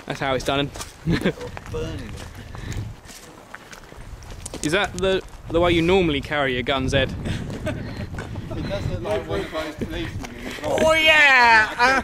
That's how it's done. Burning. Is that the way you normally carry a gun, Zed? It does look like one of those policemen in the Oh yeah!